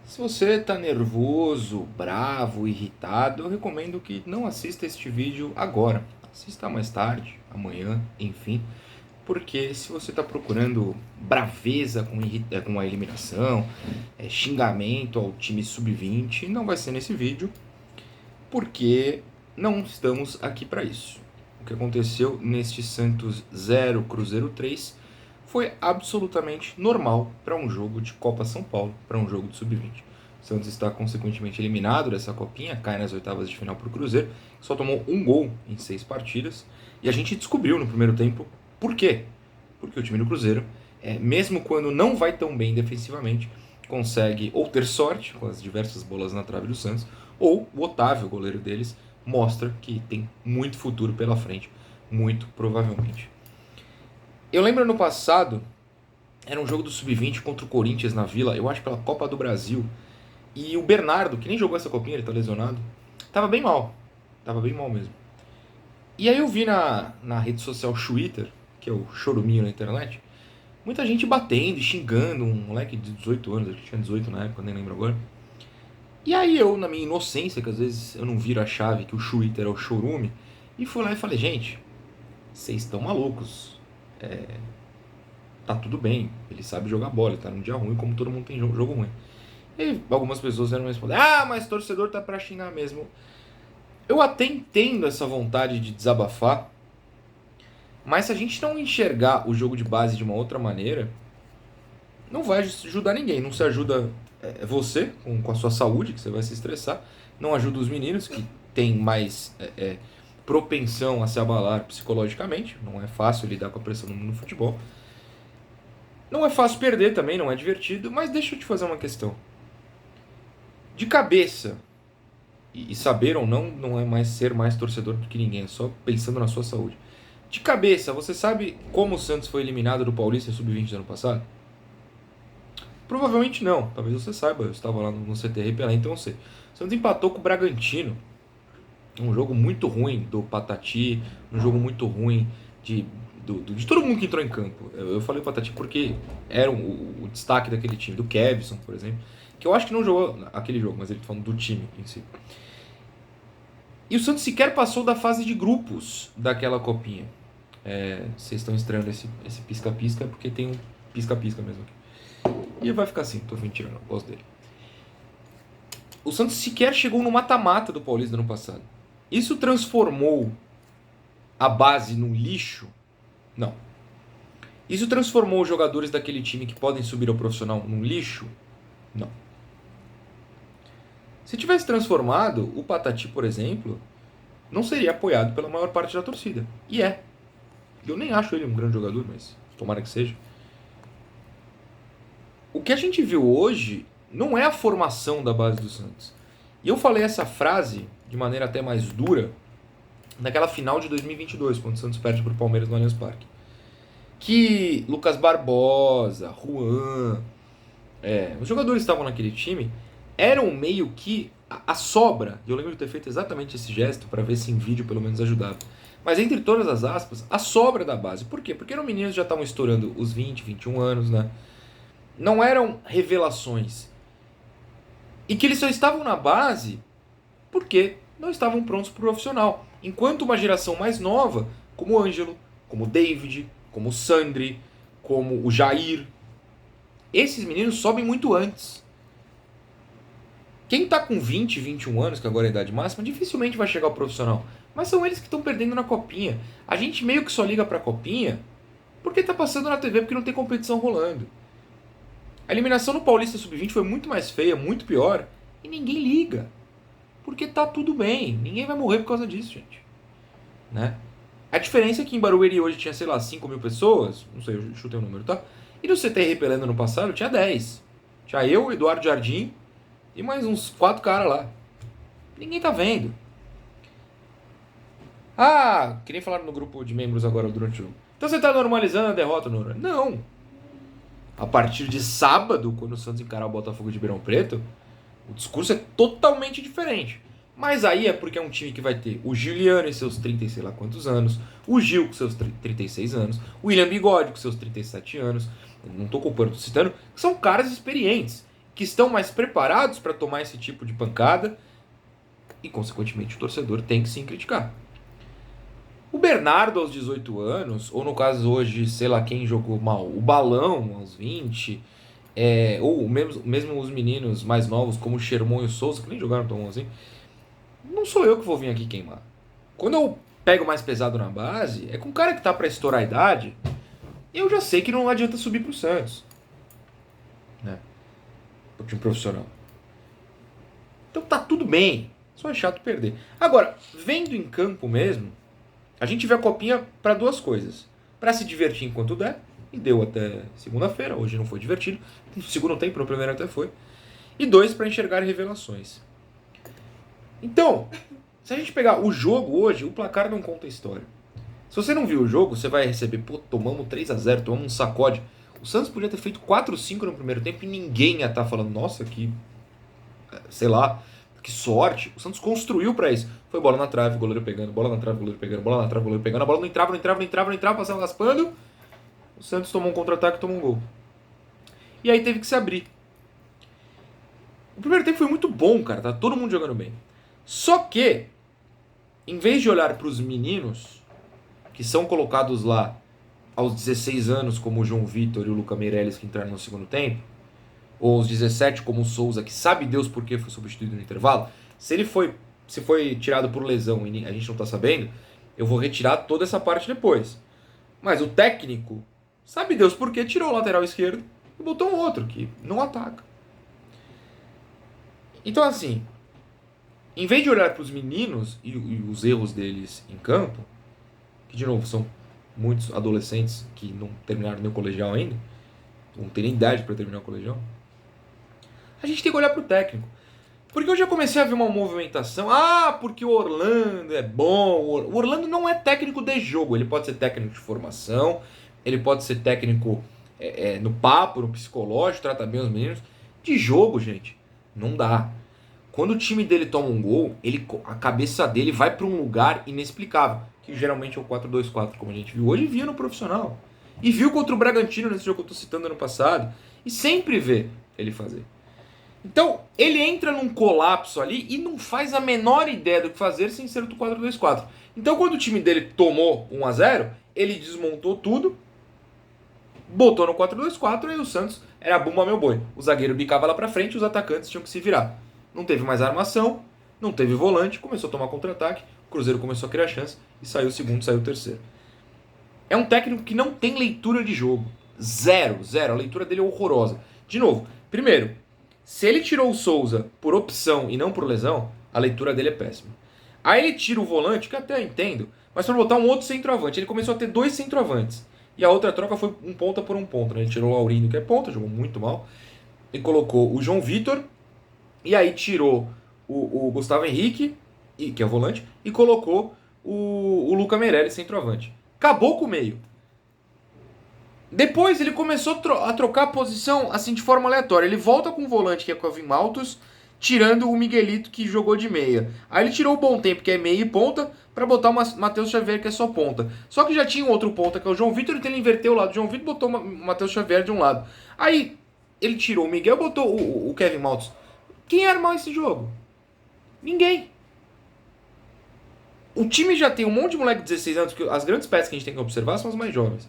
Se você está nervoso, bravo, irritado, eu recomendo que não assista este vídeo agora. Assista mais tarde, amanhã, enfim. Porque se você está procurando braveza com a eliminação, xingamento ao time sub-20, não vai ser nesse vídeo, porque não estamos aqui para isso. O que aconteceu neste Santos 0 Cruzeiro 3 foi absolutamente normal para um jogo de Copa São Paulo, para um jogo de sub-20. O Santos está consequentemente eliminado dessa copinha, cai nas oitavas de final para o Cruzeiro, só tomou um gol em 6 partidas, e a gente descobriu no primeiro tempo por quê. Porque o time do Cruzeiro, mesmo quando não vai tão bem defensivamente, consegue ou ter sorte com as diversas bolas na trave do Santos, ou o Otávio, o goleiro deles, mostra que tem muito futuro pela frente, muito provavelmente. Eu lembro no passado, era um jogo do Sub-20 contra o Corinthians na Vila, eu acho pela Copa do Brasil, e o Bernardo, que nem jogou essa copinha, ele tá lesionado, tava bem mal. Tava bem mal mesmo. E aí eu vi na rede social Twitter, que é o choruminho na internet, muita gente batendo e xingando um moleque de 18 anos, acho que tinha 18 na época, nem lembro agora. E aí eu, na minha inocência, que às vezes eu não viro a chave que o Twitter é o chorume, e fui lá e falei, gente, vocês estão malucos. Tá tudo bem, ele sabe jogar bola, ele tá num dia ruim, como todo mundo tem jogo ruim. E algumas pessoas vieram me responder, mas torcedor tá pra xingar mesmo. Eu até entendo essa vontade de desabafar, mas se a gente não enxergar o jogo de base de uma outra maneira, não vai ajudar ninguém. Não se ajuda você com a sua saúde, que você vai se estressar. Não ajuda os meninos, que têm mais propensão a se abalar psicologicamente. Não é fácil lidar com a pressão no futebol. Não é fácil perder também, não é divertido. Mas deixa eu te fazer uma questão. De cabeça, e saber ou não, não é mais ser mais torcedor do que ninguém. É só pensando na sua saúde. De cabeça, você sabe como o Santos foi eliminado do Paulista Sub-20 do ano passado? Provavelmente não, talvez você saiba, eu estava lá no CTR Pelé, então eu sei. O Santos empatou com o Bragantino, um jogo muito ruim do Patati, um jogo muito ruim de todo mundo que entrou em campo. Eu falei Patati porque era o destaque daquele time, do Kevson, por exemplo, que eu acho que não jogou aquele jogo, mas ele tá falando do time em si. E o Santos sequer passou da fase de grupos daquela copinha. Vocês estão estranhando esse pisca-pisca porque tem um pisca-pisca mesmo aqui. E vai ficar assim, tô mentirando, eu gosto dele. O Santos sequer chegou no mata-mata do Paulista no ano passado. Isso transformou a base num lixo? Não. Isso transformou os jogadores daquele time que podem subir ao profissional num lixo? Não. Se tivesse transformado, o Patati, por exemplo, não seria apoiado pela maior parte da torcida. E é. Eu nem acho ele um grande jogador, mas tomara que seja. O que a gente viu hoje não é a formação da base do Santos. E eu falei essa frase de maneira até mais dura naquela final de 2022, quando o Santos perde para o Palmeiras no Allianz Parque. Que Lucas Barbosa, Juan, os jogadores que estavam naquele time eram meio que a sobra. E eu lembro de ter feito exatamente esse gesto para ver se em vídeo pelo menos ajudava. Mas entre todas as aspas, a sobra da base. Por quê? Porque eram meninos que já estavam estourando os 20, 21 anos, né? Não eram revelações. E que eles só estavam na base porque não estavam prontos para o profissional. Enquanto uma geração mais nova, como o Ângelo, como o David, como o Sandri, como o Jair, esses meninos sobem muito antes. Quem está com 20, 21 anos, que agora é a idade máxima, dificilmente vai chegar ao profissional. Mas são eles que estão perdendo na copinha. A gente meio que só liga para a copinha porque está passando na TV, porque não tem competição rolando. A eliminação no Paulista Sub-20 foi muito mais feia, muito pior, e ninguém liga. Porque tá tudo bem, ninguém vai morrer por causa disso, gente. Né? A diferença é que em Barueri hoje tinha, sei lá, 5 mil pessoas, não sei, eu chutei o número, tá? E no CTR Pelé no passado tinha 10. Tinha eu, Eduardo Jardim e mais uns 4 caras lá. Ninguém tá vendo. Que nem falaram no grupo de membros agora durante o... Então você tá normalizando a derrota, Nora? Não. A partir de sábado, quando o Santos encarar o Botafogo de Ribeirão Preto, o discurso é totalmente diferente. Mas aí é porque é um time que vai ter o Giuliano e seus 30 e sei lá quantos anos, o Gil com seus 36 anos, o William Bigode com seus 37 anos, não tô culpando, tô citando, que são caras experientes. que estão mais preparados para tomar esse tipo de pancada e, consequentemente, o torcedor tem que sim criticar. O Bernardo aos 18 anos, ou no caso hoje, sei lá quem jogou mal, o Balão aos 20, ou mesmo os meninos mais novos, como o Sherman e o Souza, que nem jogaram tão assim, não sou eu que vou vir aqui queimar. Quando eu pego mais pesado na base, é com o cara que tá para estourar a idade, eu já sei que não adianta subir pro Santos, né? Pro time profissional. Então tá tudo bem, só é chato perder. Agora, vendo em campo mesmo, a gente vê a copinha para duas coisas. Para se divertir enquanto der, e deu até segunda-feira, hoje não foi divertido. No segundo tempo, no primeiro até foi. E dois, para enxergar revelações. Então, se a gente pegar o jogo hoje, o placar não conta a história. Se você não viu o jogo, você vai receber, pô, tomamos 3-0, tomamos um sacode. O Santos podia ter feito 4-5 no primeiro tempo e ninguém ia estar falando, nossa, que, sei lá, que sorte. O Santos construiu pra isso. Foi bola na trave, goleiro pegando, bola na trave, goleiro pegando, bola na trave, goleiro pegando. A bola não entrava, passava raspando. O Santos tomou um contra-ataque e tomou um gol. E aí teve que se abrir. O primeiro tempo foi muito bom, cara. Tá todo mundo jogando bem. Só que, em vez de olhar pros meninos, que são colocados lá aos 16 anos, como o João Vitor e o Luca Meirelles, que entraram no segundo tempo, ou aos 17, como o Souza, que sabe Deus por que foi substituído no intervalo, se foi tirado por lesão e a gente não tá sabendo, eu vou retirar toda essa parte depois. Mas o técnico, sabe Deus por que tirou o lateral esquerdo e botou um outro que não ataca. Então assim, em vez de olhar para os meninos e os erros deles em campo, que de novo são muitos adolescentes que não terminaram nem o colegial ainda, não tem nem idade para terminar o colegial, a gente tem que olhar para o técnico. Porque eu já comecei a ver uma movimentação. Ah, porque o Orlando é bom. O Orlando não é técnico de jogo. Ele pode ser técnico de formação. Ele pode ser técnico no papo, no psicológico, trata bem os meninos. De jogo, gente, não dá. Quando o time dele toma um gol, a cabeça dele vai para um lugar inexplicável. Que geralmente é o 4-2-4, como a gente viu hoje. E via no profissional. E viu contra o Bragantino nesse jogo que eu estou citando ano passado. E sempre vê ele fazer. Então, ele entra num colapso ali e não faz a menor ideia do que fazer sem ser do 4-2-4. Então, quando o time dele tomou 1-0, ele desmontou tudo, botou no 4-2-4 e o Santos era bumba meu boi. O zagueiro bicava lá pra frente e os atacantes tinham que se virar. Não teve mais armação, não teve volante, começou a tomar contra-ataque, o Cruzeiro começou a criar chance e saiu o segundo, saiu o terceiro. É um técnico que não tem leitura de jogo. Zero. A leitura dele é horrorosa. De novo, primeiro, se ele tirou o Souza por opção e não por lesão, a leitura dele é péssima. Aí ele tira o volante, que até entendo, mas para botar um outro centroavante. Ele começou a ter dois centroavantes. E a outra troca foi um ponta por um ponta. Né? Ele tirou o Laurindo, que é ponta, jogou muito mal. E colocou o João Vitor. E aí tirou o Gustavo Henrique, que é o volante, e colocou o Luca Meirelles, centroavante. Acabou com o meio. Depois ele começou a trocar a posição assim de forma aleatória. Ele volta com o volante, que é o Kevin Maltos, tirando o Miguelito, que jogou de meia. Aí ele tirou o Bom Tempo, que é meia e ponta, para botar o Matheus Xavier, que é só ponta. Só que já tinha um outro ponta, que é o João Vitor, então ele inverteu o lado do João Vitor e botou o Matheus Xavier de um lado. Aí ele tirou o Miguel e botou o Kevin Maltos. Quem ia armar esse jogo? Ninguém. O time já tem um monte de moleque de 16 anos, porque as grandes peças que a gente tem que observar são as mais jovens.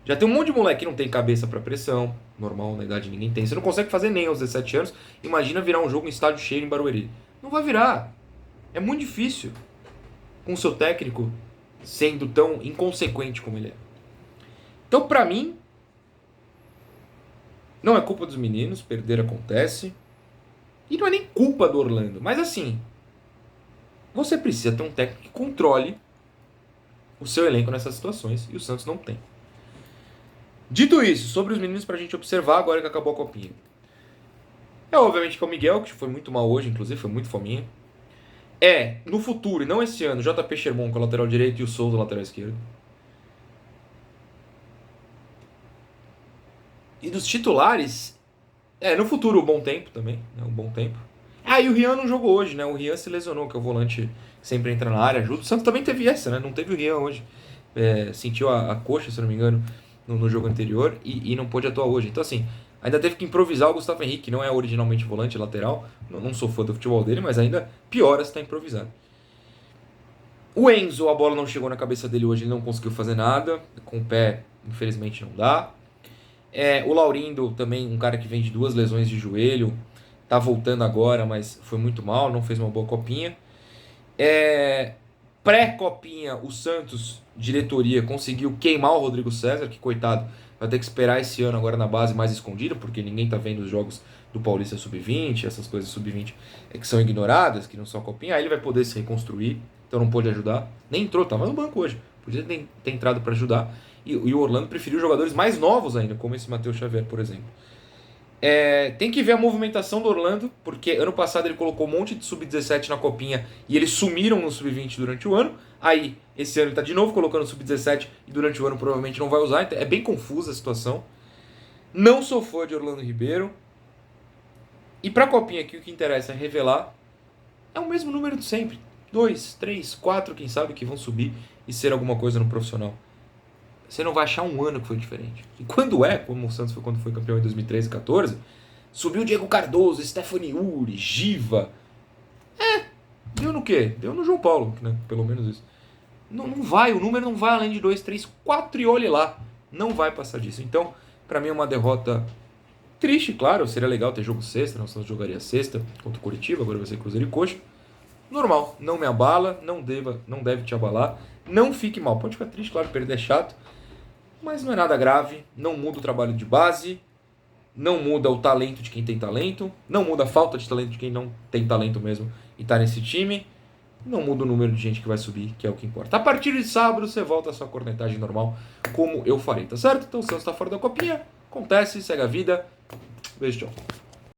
Já tem um monte de moleque que não tem cabeça pra pressão. Normal, na idade ninguém tem. Você não consegue fazer nem aos 17 anos. Imagina virar um jogo em estádio cheio em Barueri. Não vai virar. É muito difícil. Com o seu técnico sendo tão inconsequente como ele é. Então, pra mim, não é culpa dos meninos. Perder acontece. E não é nem culpa do Orlando. Mas assim, você precisa ter um técnico que controle o seu elenco nessas situações. E o Santos não tem. Dito isso, sobre os meninos pra gente observar agora que acabou a copinha. Obviamente que é o Miguel, que foi muito mal hoje, inclusive, foi muito fominha. No futuro, e não esse ano, JP Sherman com a lateral direito e o Souza lateral esquerdo. E dos titulares, no futuro o Bom Tempo também, né, o Bom Tempo. E o Rian não jogou hoje, né, o Rian se lesionou, que é o volante que sempre entra na área, ajuda. O Santos também teve essa, né, não teve o Rian hoje. Sentiu a coxa, se não me engano, no jogo anterior e não pôde atuar hoje. Então, assim, Ainda teve que improvisar o Gustavo Henrique, que não é originalmente volante lateral. Não sou fã do futebol dele, mas ainda piora se tá improvisado. O Enzo, a bola não chegou na cabeça dele hoje, ele não conseguiu fazer nada. Com o pé, infelizmente, não dá. O Laurindo também, um cara que vem de 2 lesões de joelho. Tá voltando agora, mas foi muito mal, não fez uma boa copinha. Pré-copinha, o Santos, diretoria, conseguiu queimar o Rodrigo César, que coitado, vai ter que esperar esse ano agora na base mais escondida, porque ninguém tá vendo os jogos do Paulista Sub-20, essas coisas Sub-20 que são ignoradas, que não são copinha, aí ele vai poder se reconstruir, então não pôde ajudar, nem entrou, tava no banco hoje, podia ter entrado para ajudar, e o Orlando preferiu jogadores mais novos ainda, como esse Matheus Xavier, por exemplo. Tem que ver a movimentação do Orlando, porque ano passado ele colocou um monte de sub-17 na copinha e eles sumiram no sub-20 durante o ano. Aí, esse ano ele está de novo colocando sub-17 e durante o ano provavelmente não vai usar. Então é bem confusa a situação. Não sou fã de Orlando Ribeiro. E para a copinha aqui o que interessa é revelar é o mesmo número de sempre. 2, 3, 4, quem sabe, que vão subir e ser alguma coisa no profissional. Você não vai achar um ano que foi diferente. E quando como o Santos foi quando foi campeão em 2013 e 2014, subiu Diego Cardoso, Stephanie Uri, Giva. Deu no quê? Deu no João Paulo, né? Pelo menos isso. Não vai, o número não vai além de 2, 3, 4 e olhe lá. Não vai passar disso. Então, pra mim é uma derrota triste, claro. Seria legal ter jogo sexta, né? O Santos jogaria sexta contra o Curitiba, agora vai ser Cruzeiro e Coxa. Normal, não me abala, não deve te abalar. Não fique mal, pode ficar triste, claro, perder é chato. Mas não é nada grave, não muda o trabalho de base, não muda o talento de quem tem talento, não muda a falta de talento de quem não tem talento mesmo e tá nesse time, não muda o número de gente que vai subir, que é o que importa. A partir de sábado você volta à sua cornetagem normal, como eu farei, tá certo? Então o Santos tá fora da copinha, acontece, segue a vida, beijo, tchau.